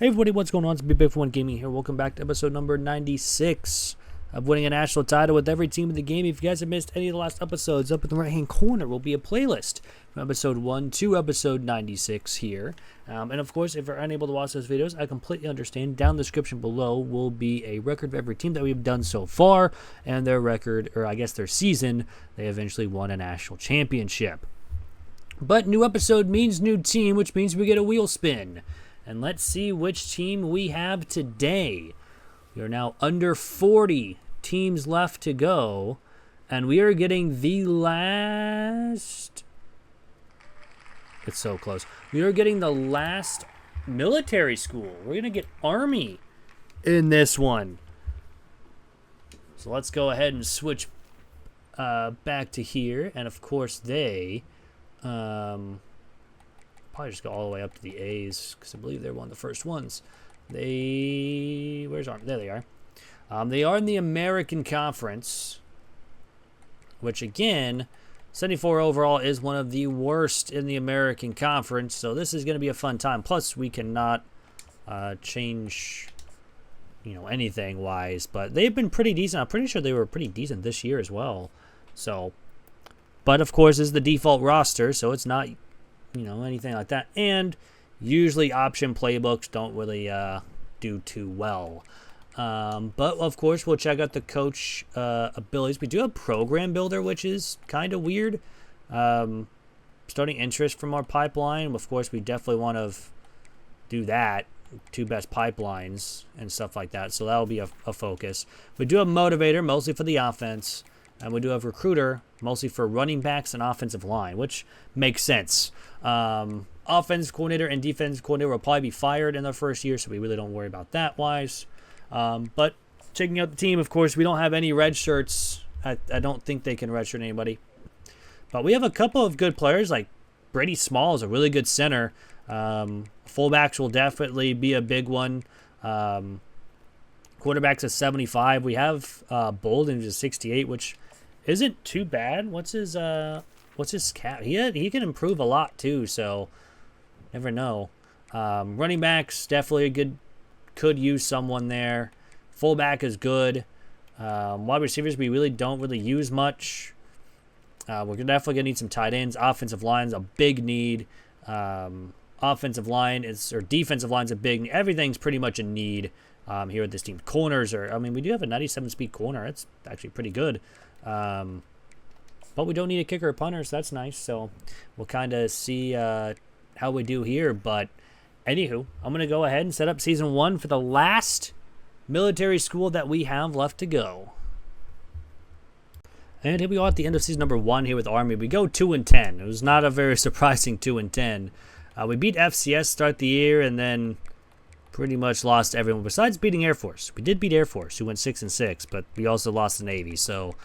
Hey everybody, what's going on? It's Big for One Gaming here. Welcome back to episode number 96 of winning a national title with every team in the game. If you guys have missed any of the last episodes, up in the right-hand corner will be a playlist from episode 1 to episode 96 here. And of course, if you're unable to watch those videos, I completely understand. Down in the description below will be a record of every team that we've done so far and their record, or I guess their season. They eventually won a national championship. But new episode means new team, which means we get a wheel spin. And let's see which team we have today. We are now under 40 teams left to go. And we are getting the last... It's so close. We are getting the last military school. We're going to get Army in this one. So let's go ahead and switch back to here. And of course they... probably just go all the way up to the A's because I believe they're one of the first ones. Where's Army? There they are. They are in the American Conference, which again, 74 overall is one of the worst in the American Conference. So this is going to be a fun time. Plus, we cannot change, anything wise. But they've been pretty decent. I'm pretty sure they were pretty decent this year as well. So, but of course, this is the default roster, so it's not. Anything like that. And usually option playbooks don't really do too well. But, of course, we'll check out the coach abilities. We do have Program Builder, which is kind of weird. Starting interest from our pipeline. Of course, we definitely want to do that. 2 best pipelines and stuff like that. So that will be a focus. We do have Motivator, mostly for the offense. And we do have Recruiter, mostly for running backs and offensive line, which makes sense. Offensive coordinator and defensive coordinator will probably be fired in their first year, so we really don't worry about that wise. But checking out the team, of course, we don't have any red shirts. I don't think they can redshirt anybody. But we have a couple of good players, like Brady Small is a really good center. Fullbacks will definitely be a big one. Quarterbacks at 75. We have Bolden, who's a 68, which isn't too bad. What's his cap? He can improve a lot too, so never know. Running backs definitely could use someone there. Fullback is good. Wide receivers we really don't use much. We're definitely gonna need some tight ends. Offensive line's a big need. Defensive line's a big need. Everything's pretty much a need here at this team. Corners we do have a 97 speed corner. It's actually pretty good. But we don't need a kicker or punter, so that's nice. So we'll kind of see how we do here. But anywho, I'm going to go ahead and set up Season 1 for the last military school that we have left to go. And here we are at the end of Season number 1 here with Army. We go 2-10. It was not a very surprising 2-10. We beat FCS start the year and then pretty much lost everyone besides beating Air Force. We did beat Air Force, who went 6-6, but we also lost the Navy. So,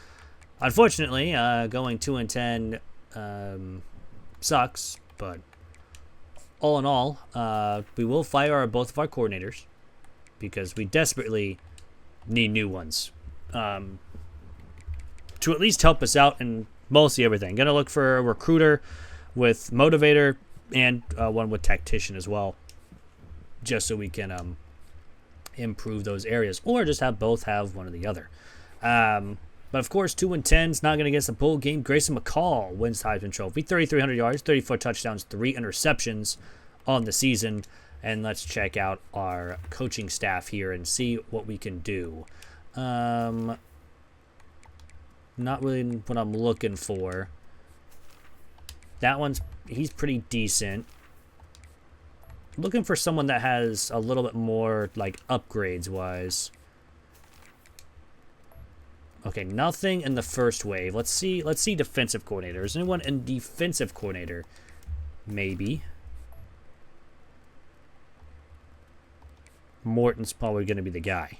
unfortunately, going 2-10 sucks. But all in all, we will fire both of our coordinators because we desperately need new ones to at least help us out in mostly everything. Gonna look for a recruiter with motivator and one with tactician as well, just so we can improve those areas, or just have both have one or the other. But of course, 2-10 is not going to get us a bowl game. Grayson McCall wins the Heisman Trophy, 3,300 yards, 34 touchdowns, 3 interceptions on the season. And let's check out our coaching staff here and see what we can do. Not really what I'm looking for. He's pretty decent. Looking for someone that has a little bit more upgrades wise. Okay, nothing in the first wave. Let's see defensive coordinator. Is anyone in defensive coordinator? Maybe. Morton's probably going to be the guy.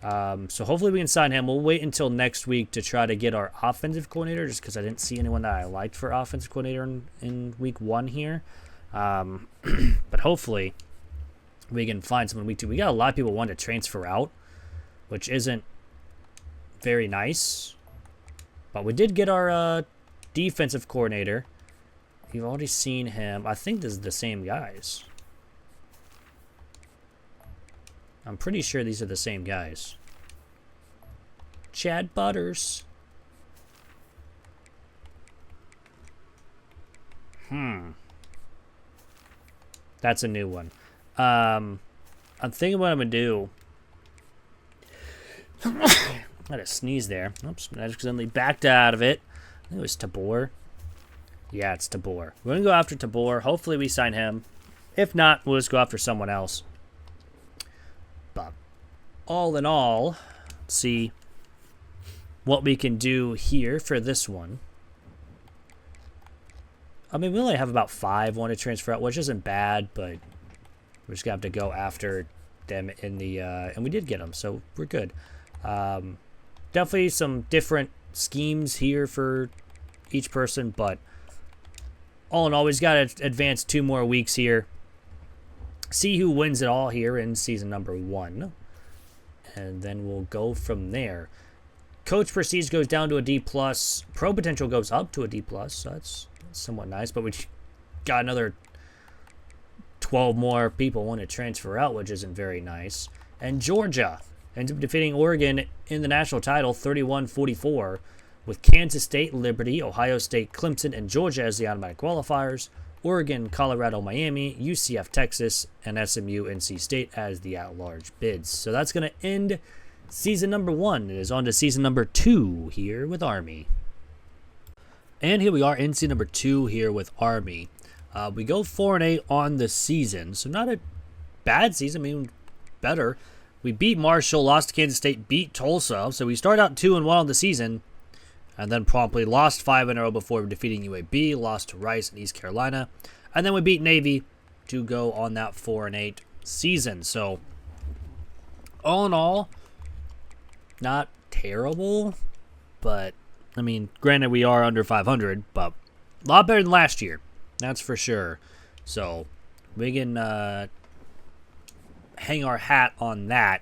So hopefully we can sign him. We'll wait until next week to try to get our offensive coordinator, just because I didn't see anyone that I liked for offensive coordinator in week 1 here. But hopefully we can find someone in week 2. We got a lot of people wanting to transfer out, which isn't very nice. But we did get our defensive coordinator. You've already seen him. I think this is the same guys. I'm pretty sure these are the same guys. Chad Butters. That's a new one. I'm thinking what I'm going to do. I had a sneeze there. Oops, I accidentally backed out of it. I think it was Tabor. Yeah, it's Tabor. We're going to go after Tabor. Hopefully we sign him. If not, we'll just go after someone else. But all in all, let's see what we can do here for this one. I mean, we only have about 5 want to transfer out, which isn't bad, but we're just going to have to go after them in the... and we did get them, so we're good. Definitely some different schemes here for each person, but all in all, we've got to advance 2 more weeks here. See who wins it all here in season number 1. And then we'll go from there. Coach Prestige goes down to a D+. Pro Potential goes up to a D+. So that's somewhat nice. But we got another 12 more people want to transfer out, which isn't very nice. And Georgia ends up defeating Oregon in the national title 31-44. With Kansas State, Liberty, Ohio State, Clemson, and Georgia as the automatic qualifiers. Oregon, Colorado, Miami, UCF, Texas, and SMU, NC State as the at-large bids. So that's going to end season number 1. It is on to season number 2 here with Army. And here we are in season number 2 here with Army. We go 4-8 on the season, so not a bad season. I mean, better. We beat Marshall, lost to Kansas State, beat Tulsa. So we start out 2-1 on the season. And then promptly lost 5 in a row before defeating UAB, lost to Rice and East Carolina. And then we beat Navy to go on that 4-8 season. So, all in all, not terrible. But, I mean, granted we are under 500, but a lot better than last year. That's for sure. So, we can hang our hat on that.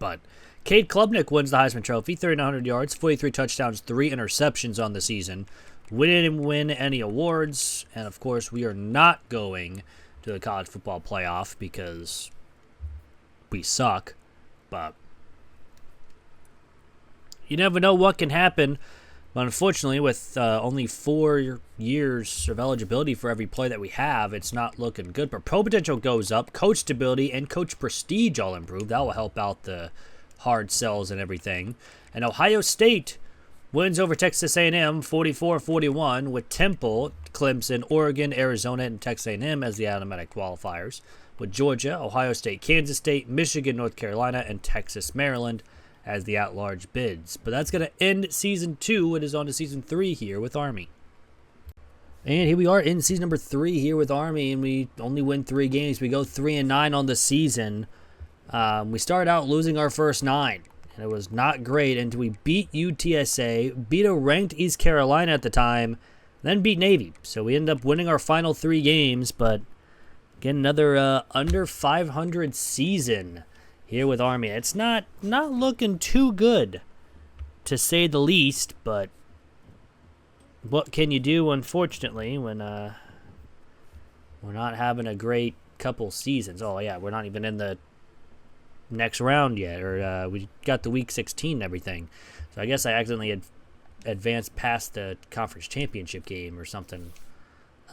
But Cade Klubnik wins the Heisman Trophy, 3,900 yards, 43 touchdowns, 3 interceptions on the season. We didn't win any awards, and of course we are not going to the college football playoff because we suck. But you never know what can happen. But unfortunately, with only 4 years of eligibility for every play that we have, it's not looking good. But Pro Potential goes up, coach stability and coach prestige all improve. That will help out the hard sells and everything. And Ohio State wins over Texas A&M 44-41 with Temple, Clemson, Oregon, Arizona, and Texas A&M as the automatic qualifiers. With Georgia, Ohio State, Kansas State, Michigan, North Carolina, and Texas, Maryland as the at-large bids. But that's going to end season 2. It is on to season 3 here with Army. And here we are in season number 3 here with Army, and we only win 3 games. We go 3-9 on the season. We started out losing our first 9, and it was not great until we beat UTSA, beat a ranked East Carolina at the time, then beat Navy. So we ended up winning our final 3 games, but again, another under 500 season here with Army. It's not looking too good, to say the least, but what can you do, unfortunately, when we're not having a great couple seasons? Oh, yeah, we're not even in the next round yet, or we got the week 16 and everything. So I guess I accidentally had advanced past the conference championship game or something.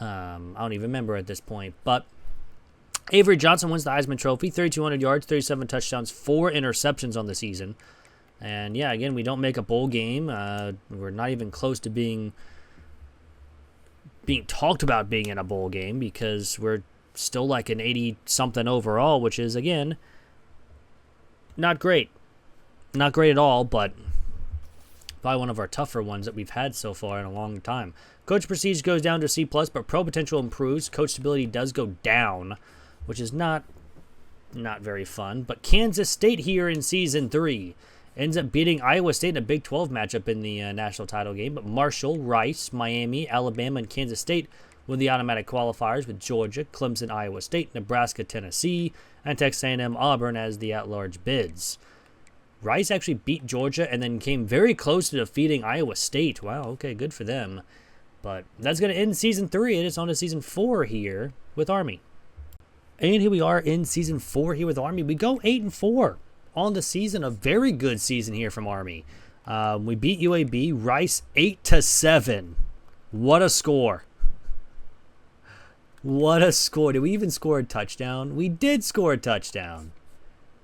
I don't even remember at this point. But Avery Johnson wins the Heisman Trophy, 3,200 yards, 37 touchdowns, 4 interceptions on the season. And yeah, again, we don't make a bowl game. We're not even close to being talked about being in a bowl game because we're still like an 80-something overall, which is, again, not great. Not great at all, but probably one of our tougher ones that we've had so far in a long time. Coach Prestige goes down to C+, but Pro Potential improves. Coach Stability does go down, which is not very fun. But Kansas State here in Season 3 ends up beating Iowa State in a Big 12 matchup in the national title game. But Marshall, Rice, Miami, Alabama, and Kansas State win the automatic qualifiers with Georgia, Clemson, Iowa State, Nebraska, Tennessee, and Texas A&M Auburn as the at-large bids. Rice actually beat Georgia and then came very close to defeating Iowa State. Wow, okay, good for them. But that's going to end Season 3. It is on to Season 4 here with Army. And here we are in season 4 here with Army. We go 8-4 on the season. A very good season here from Army. We beat UAB, Rice 8-7. What a score. What a score. Did we even score a touchdown? We did score a touchdown.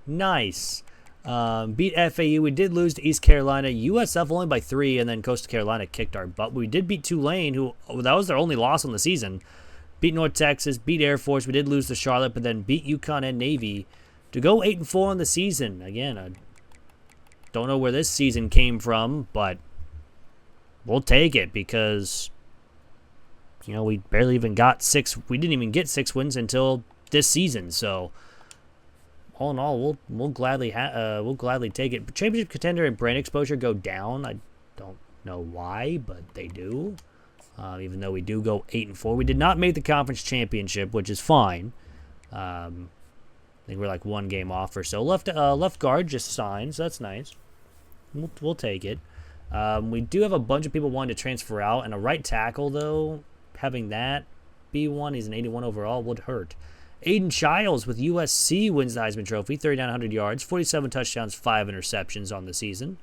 Nice. Beat FAU. We did lose to East Carolina. USF only by 3, and then Coastal Carolina kicked our butt. We did beat Tulane, who that was their only loss on the season. Beat North Texas, beat Air Force. We did lose to Charlotte, but then beat Uconn and Navy to go 8-4 on the season. Again, I don't know where this season came from, but we'll take it because, you know, we barely even got 6. We didn't even get 6 wins until this season. So, all in all, we'll gladly take it. Championship contender and brand exposure go down. I don't know why, but they do. Even though we do go 8-4, we did not make the conference championship, which is fine. I think we're like 1 game off or so. Left guard just signed, so that's nice. We'll take it. We do have a bunch of people wanting to transfer out, and a right tackle though, having that be one, he's an 81 overall, would hurt. Aiden Childs with USC wins the Heisman Trophy, 3,900 yards, 47 touchdowns, 5 interceptions on the season.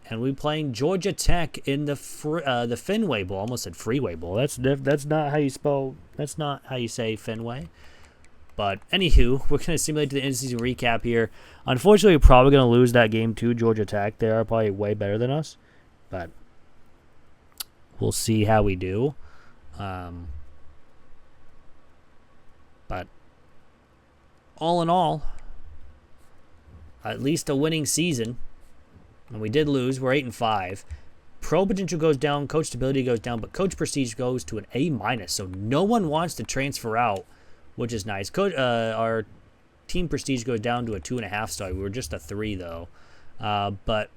And we're playing Georgia Tech in the Fenway Bowl. Almost said Freeway Bowl. That's not how you spell. That's not how you say Fenway. But anywho, we're going to simulate the in-season recap here. Unfortunately, we're probably going to lose that game to Georgia Tech. They are probably way better than us, but we'll see how we do. But all in all, at least a winning season. And we did lose. We're 8-5. Pro potential goes down. Coach stability goes down. But coach prestige goes to an A-. So no one wants to transfer out, which is nice. Our team prestige goes down to a 2.5 star. We were just a 3, though. But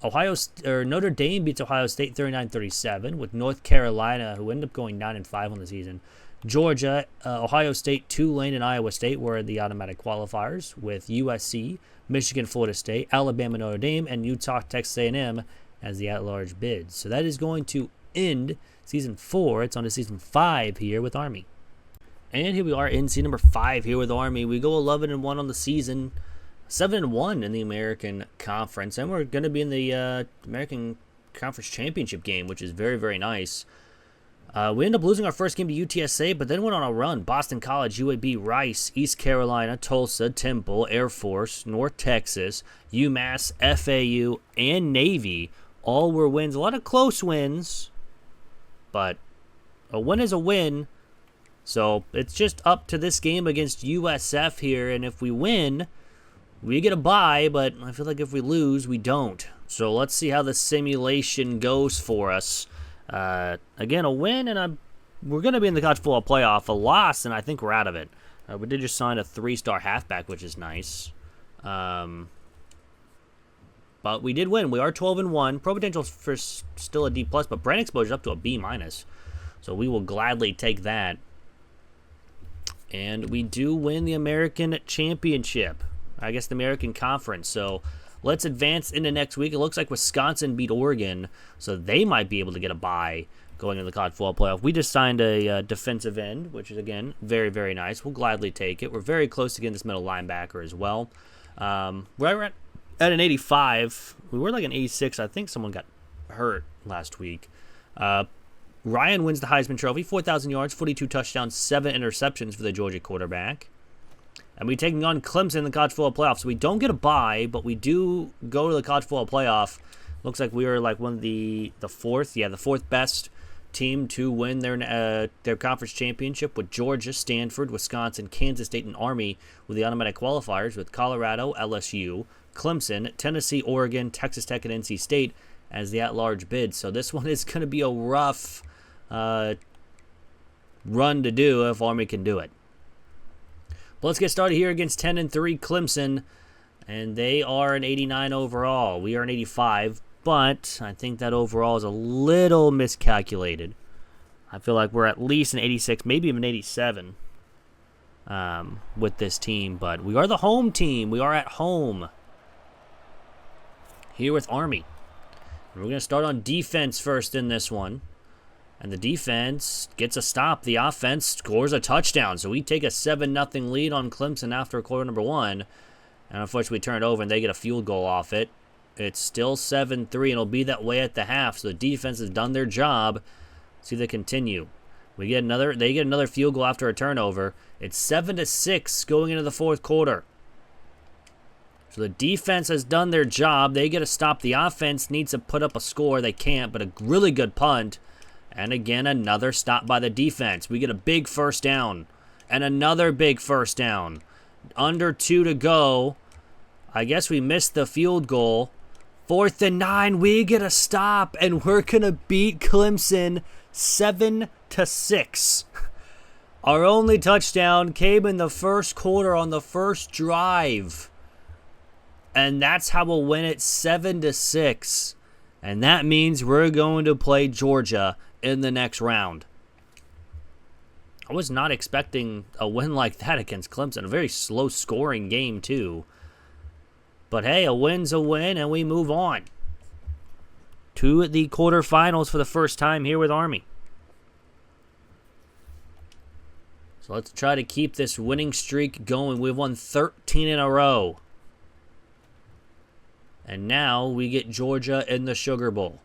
Notre Dame beats Ohio State 39-37 with North Carolina, who ended up going 9-5 on the season. Georgia, Ohio State, Tulane, and Iowa State were the automatic qualifiers, with USC, Michigan, Florida State, Alabama, Notre Dame, and Utah, Texas A&M as the at-large bids. So that is going to end Season 4. It's on to Season 5 here with Army. And here we are in season number 5 here with Army. We go 11-1 on the season, 7-1 in the American Conference, and we're going to be in the American Conference Championship game, which is very, very nice. We ended up losing our first game to UTSA, but then went on a run. Boston College, UAB, Rice, East Carolina, Tulsa, Temple, Air Force, North Texas, UMass, FAU, and Navy. All were wins. A lot of close wins, but a win is a win. So it's just up to this game against USF here, and if we win, we get a bye, but I feel like if we lose, we don't. So let's see how the simulation goes for us. Again, a win, and we're going to be in the college football playoff. A loss, and I think we're out of it. We did just sign a 3-star halfback, which is nice. But we did win. We are 12-1. Pro potential for still a D+, but brand exposure up to a B-. So we will gladly take that. And we do win the American Championship. I guess the American Conference. So let's advance into next week. It looks like Wisconsin beat Oregon, so they might be able to get a bye going into the college football playoff. We just signed a defensive end, which is, again, very, very nice. We'll gladly take it. We're very close to getting this middle linebacker as well. We're at an 85. We were like an 86. I think someone got hurt last week. Ryan wins the Heisman Trophy, 4,000 yards, 42 touchdowns, 7 interceptions for the Georgia quarterback. And we're taking on Clemson in the college football playoff. So we don't get a bye, but we do go to the college football playoff. Looks like we are like one of the fourth best team to win their conference championship, with Georgia, Stanford, Wisconsin, Kansas State, and Army with the automatic qualifiers, with Colorado, LSU, Clemson, Tennessee, Oregon, Texas Tech, and NC State as the at-large bid. So this one is going to be a rough run to do if Army can do it. But let's get started here against 10-3 Clemson, and they are an 89 overall. We are an 85, but I think that overall is a little miscalculated. I feel like we're at least an 86, maybe even 87 with this team, but we are the home team. We are at home here with Army. And we're going to start on defense first in this one. And the defense gets a stop. The offense scores a touchdown. So we take a 7-0 lead on Clemson after quarter number 1. And unfortunately, we turn it over and they get a field goal off it. It's still 7-3, and it'll be that way at the half. So the defense has done their job. See if they continue. They get another field goal after a turnover. It's 7-6 going into the fourth quarter. So the defense has done their job. They get a stop. The offense needs to put up a score. They can't, but a really good punt. And again, another stop by the defense. We get a big first down. And another big first down. Under 2 to go. I guess we missed the field goal. 4th and 9. We get a stop. And we're going to beat Clemson 7-6. Our only touchdown came in the first quarter on the first drive. And that's how we'll win it 7-6. And that means we're going to play Georgia in the next round. I was not expecting a win like that against Clemson. A very slow scoring game too. But hey, a win's a win and we move on to the quarterfinals for the first time here with Army. So let's try to keep this winning streak going. We've won 13 in a row. And now we get Georgia in the Sugar Bowl.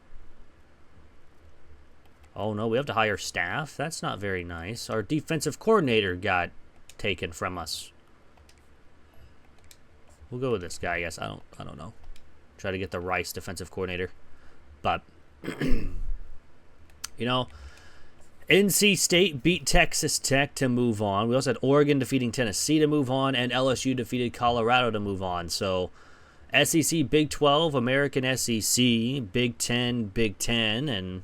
Oh no, we have to hire staff? That's not very nice. Our defensive coordinator got taken from us. We'll go with this guy, I guess. I don't know. Try to get the Rice defensive coordinator. But, you know, NC State beat Texas Tech to move on. We also had Oregon defeating Tennessee to move on, and LSU defeated Colorado to move on. So, SEC, Big 12, American SEC, Big 10, Big 10, and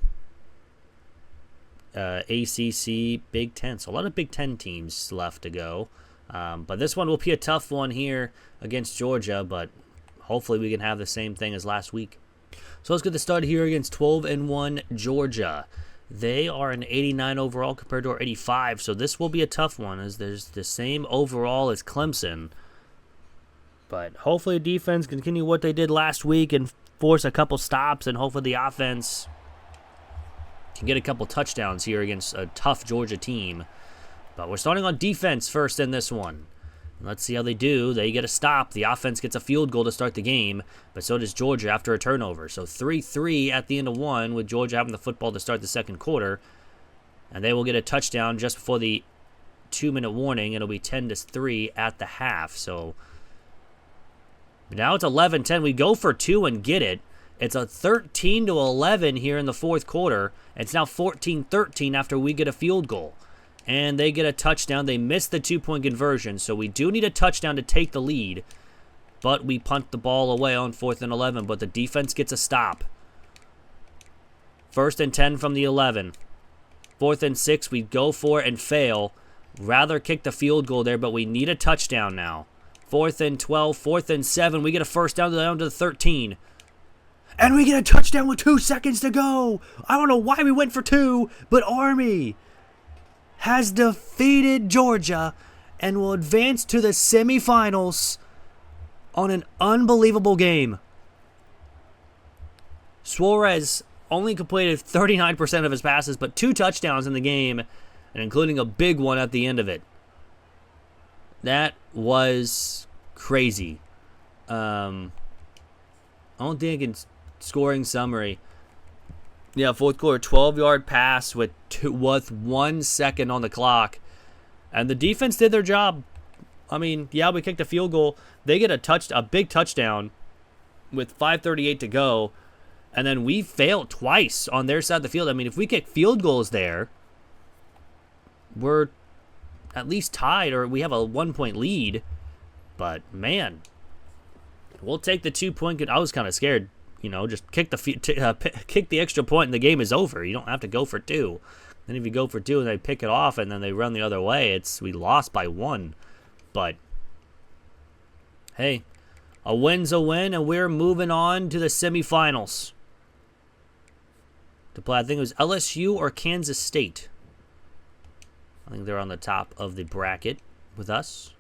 ACC, Big 10. So a lot of Big 10 teams left to go. But this one will be a tough one here against Georgia, but hopefully we can have the same thing as last week. So let's get the start here against 12-1 Georgia. They are an 89 overall compared to our 85, so this will be a tough one as there's the same overall as Clemson. But hopefully the defense can continue what they did last week and force a couple stops, and hopefully the offense can get a couple touchdowns here against a tough Georgia team. But we're starting on defense first in this one. Let's see how they do. They get a stop. The offense gets a field goal to start the game, but so does Georgia after a turnover. So 3-3 at the end of one with Georgia having the football to start the second quarter. And they will get a touchdown just before the 2-minute warning. It'll be 10-3 at the half. So now it's 11-10. We go for 2 and get it. It's a 13-11 here in the fourth quarter. It's now 14-13 after we get a field goal. And they get a touchdown. They missed the 2-point conversion, so we do need a touchdown to take the lead. But we punt the ball away on 4th and 11, but the defense gets a stop. 1st and 10 from the 11. 4th and 6, we go for it and fail. Rather kick the field goal there, but we need a touchdown now. 4th and 12, 4th and 7, we get a first down to the 13. And we get a touchdown with 2 seconds to go. I don't know why we went for 2, but Army has defeated Georgia and will advance to the semifinals on an unbelievable game. Suarez only completed 39% of his passes, but 2 touchdowns in the game, and including a big one at the end of it. That was crazy. I don't think it's scoring summary. Yeah, fourth quarter, 12-yard pass with 1 second on the clock. And the defense did their job. I mean, yeah, we kicked a field goal. They get a big touchdown with 5:38 to go. And then we failed twice on their side of the field. I mean, if we kick field goals there, we're at least tied or we have a 1-point lead. But, man, we'll take the 2-point. I was kind of scared. You know, just kick the extra point and the game is over. You don't have to go for 2. Then if you go for 2 and they pick it off and then they run the other way, we lost by 1. But, hey, a win's a win, and we're moving on to the semifinals. To play, I think it was LSU or Kansas State. I think they're on the top of the bracket with us.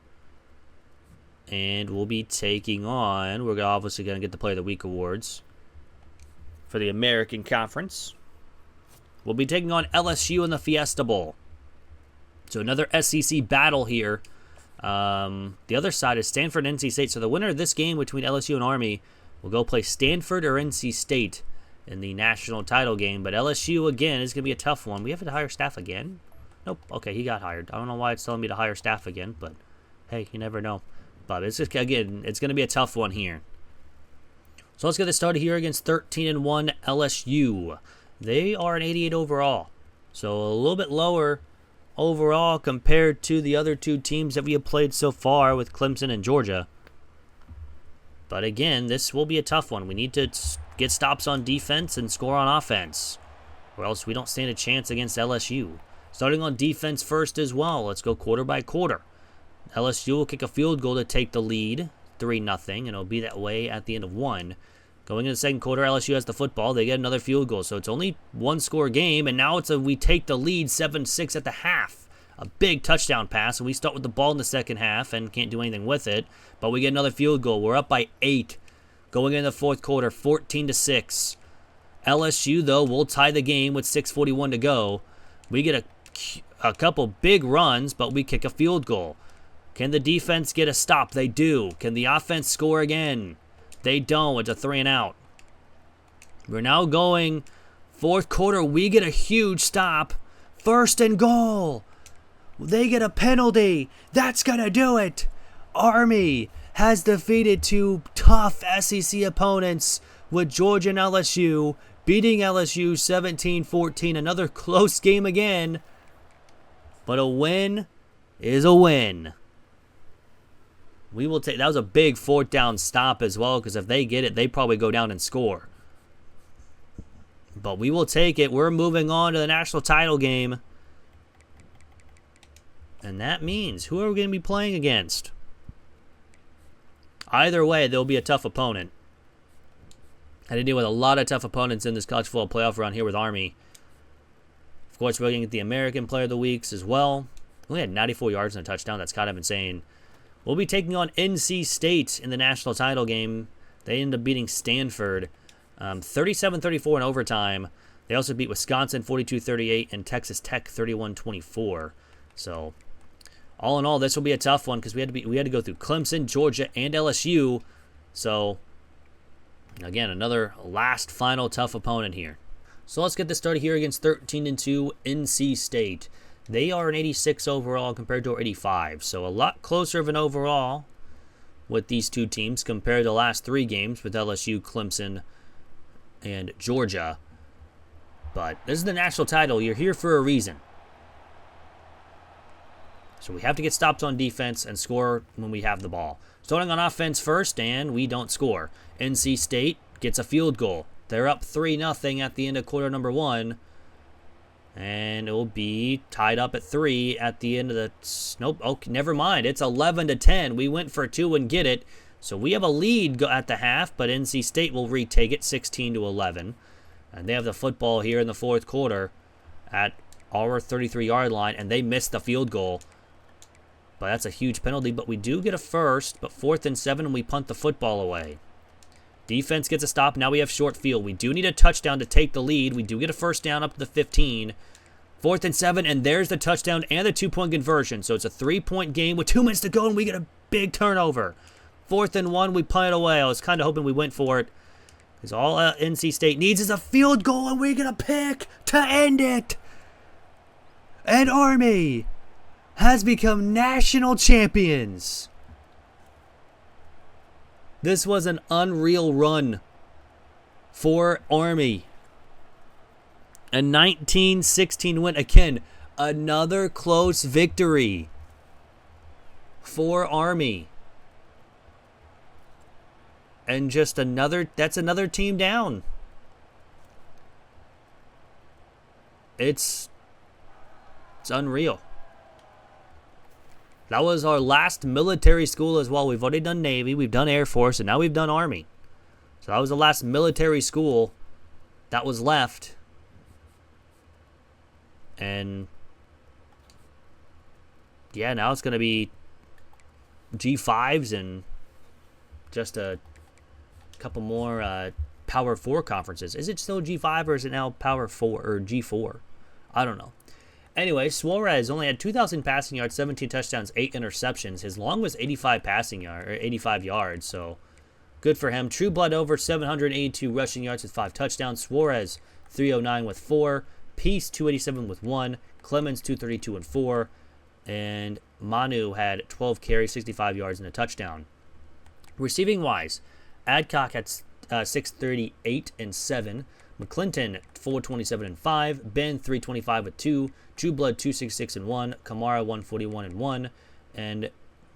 And we'll be taking on, we're obviously going to get the Player of the Week awards for the American Conference. will be taking on LSU in the Fiesta Bowl. So another SEC battle here. The other side is Stanford and NC State. So the winner of this game between LSU and Army will go play Stanford or NC State in the national title game. But LSU, again, is going to be a tough one. We have to hire staff again? Nope. Okay, he got hired. I don't know why it's telling me to hire staff again, but hey, you never know. But it's just, again, it's going to be a tough one here. So let's get this started here against 13-1 LSU. They are an 88 overall. So a little bit lower overall compared to the other two teams that we have played so far with Clemson and Georgia. But again, this will be a tough one. We need to get stops on defense and score on offense, or else we don't stand a chance against LSU. Starting on defense first as well. Let's go quarter by quarter. LSU will kick a field goal to take the lead, 3-0, and it'll be that way at the end of one. Going into the second quarter, LSU has the football. They get another field goal, so it's only one-score game, and now we take the lead 7-6 at the half. A big touchdown pass, and we start with the ball in the second half and can't do anything with it, but we get another field goal. We're up by 8. Going into the fourth quarter, 14-6. LSU, though, will tie the game with 6:41 to go. We get a couple big runs, but we kick a field goal. Can the defense get a stop? They do. Can the offense score again? They don't. It's a 3-and-out. We're now going fourth quarter. We get a huge stop. 1st and goal. They get a penalty. That's going to do it. Army has defeated two tough SEC opponents with Georgia and LSU, beating LSU 17-14. Another close game again. But a win is a win. We will take. That was a big 4th down stop as well, because if they get it, they probably go down and score. But we will take it. We're moving on to the national title game. And that means, who are we going to be playing against? Either way, there'll be a tough opponent. I had to deal with a lot of tough opponents in this college football playoff run here with Army. Of course, we're going to get the American Player of the Weeks as well. We only had 94 yards and a touchdown. That's kind of insane. We'll be taking on NC State in the national title game. They ended up beating Stanford 37-34 in overtime. They also beat Wisconsin 42-38 and Texas Tech 31-24. So, all in all, this will be a tough one because we had to go through Clemson, Georgia, and LSU. So, again, another last final tough opponent here. So let's get this started here against 13-2 NC State. They are an 86 overall compared to our 85. So a lot closer of an overall with these two teams compared to the last 3 games with LSU, Clemson, and Georgia. But this is the national title. You're here for a reason. So we have to get stops on defense and score when we have the ball. Starting on offense first, and we don't score. NC State gets a field goal. They're up 3-0 at the end of quarter number 1. And it will be tied up at 3 at the end of the... Nope, oh, never mind. It's 11-10. We went for 2 and get it. So we have a lead at the half, but NC State will retake it 16-11. And they have the football here in the fourth quarter at our 33-yard line, and they missed the field goal. But that's a huge penalty, but we do get a first. But 4th and 7, and we punt the football away. Defense gets a stop. Now we have short field. We do need a touchdown to take the lead. We do get a first down up to the 15. 4th and 7, and there's the touchdown and the 2-point conversion. So it's a 3-point game with 2 minutes to go, and we get a big turnover. 4th and 1, we punt it away. I was kind of hoping we went for it, because all NC State needs is a field goal, and we get a pick to end it. And Army has become national champions. This was an unreal run for Army. A 19-16 win. Again, another close victory for Army. And just that's another team down. It's unreal. That was our last military school as well. We've already done Navy, we've done Air Force, and now we've done Army. So that was the last military school that was left. And yeah, now it's going to be G5s and just a couple more Power 4 conferences. Is it still G5 or is it now Power 4 or G4? I don't know. Anyway, Suarez only had 2,000 passing yards, 17 touchdowns, 8 interceptions. His long was 85 yards, so good for him. True Blood over 782 rushing yards with 5 touchdowns. Suarez 309 with 4. Peace 287 with 1. Clemens 232 and 4. And Manu had 12 carries, 65 yards, and a touchdown. Receiving wise, Adcock had 638 and 7. McClinton 427 and 5. Ben 325 with 2. True Blood 266 and 1. Kamara 141 and 1. And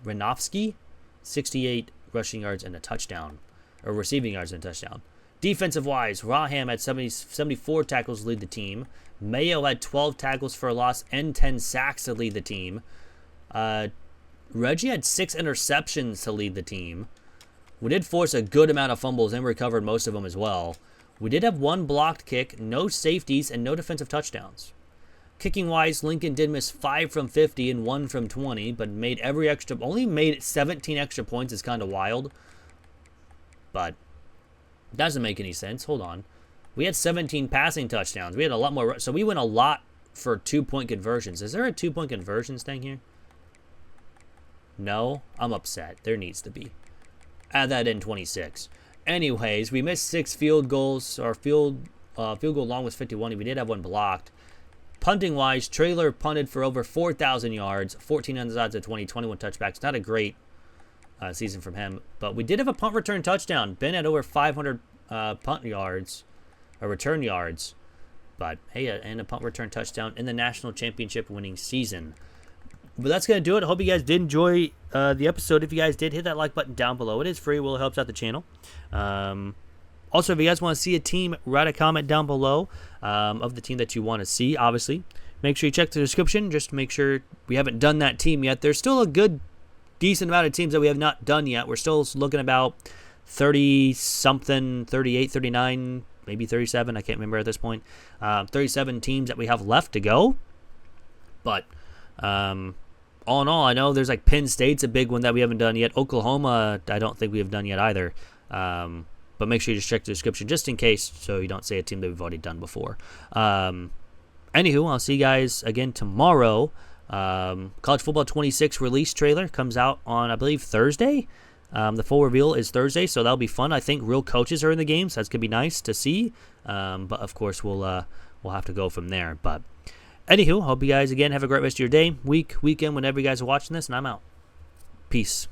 Renofsky 68 rushing yards and a touchdown, or receiving yards and a touchdown. Defensive wise, Raham had 74 tackles to lead the team. Mayo had 12 tackles for a loss and 10 sacks to lead the team. Reggie had 6 interceptions to lead the team. We did force a good amount of fumbles and recovered most of them as well. We did have 1 blocked kick, no safeties, and no defensive touchdowns. Kicking wise, Lincoln did miss 5 from 50 and 1 from 20, but only made 17 extra points. Is kind of wild. But doesn't make any sense. Hold on. We had 17 passing touchdowns. We had a lot more. So we went a lot for 2-point conversions. Is there a 2-point conversions thing here? No? I'm upset. There needs to be. Add that in 26. Anyways, we missed 6 field goals. Our field goal long was 51. We did have 1 blocked. Punting wise, Traylor punted for over 4,000 yards, 14 onside of 20, 21 touchbacks. Not a great season from him, but we did have a punt return touchdown. Ben had over 500 punt yards, or return yards, but hey, and a punt return touchdown in the national championship winning season. But that's going to do it. I hope you guys did enjoy the episode. If you guys did, hit that like button down below. It is free. It helps out the channel. Also, if you guys want to see a team, write a comment down below of the team that you want to see, obviously. Make sure you check the description just to make sure we haven't done that team yet. There's still a decent amount of teams that we have not done yet. We're still looking about 30-something, 38, 39, maybe 37. I can't remember at this point. 37 teams that we have left to go. But all in all, I know there's like Penn State's a big one that we haven't done yet. Oklahoma, I don't think we have done yet either. But make sure you just check the description just in case so you don't say a team that we've already done before. Anywho, I'll see you guys again tomorrow. College Football 26 release trailer comes out on, I believe, Thursday. The full reveal is Thursday, so that'll be fun. I think real coaches are in the game, so that's going to be nice to see. But, of course, we'll have to go from there. But, anywho, hope you guys, again, have a great rest of your day, week, weekend, whenever you guys are watching this, and I'm out. Peace.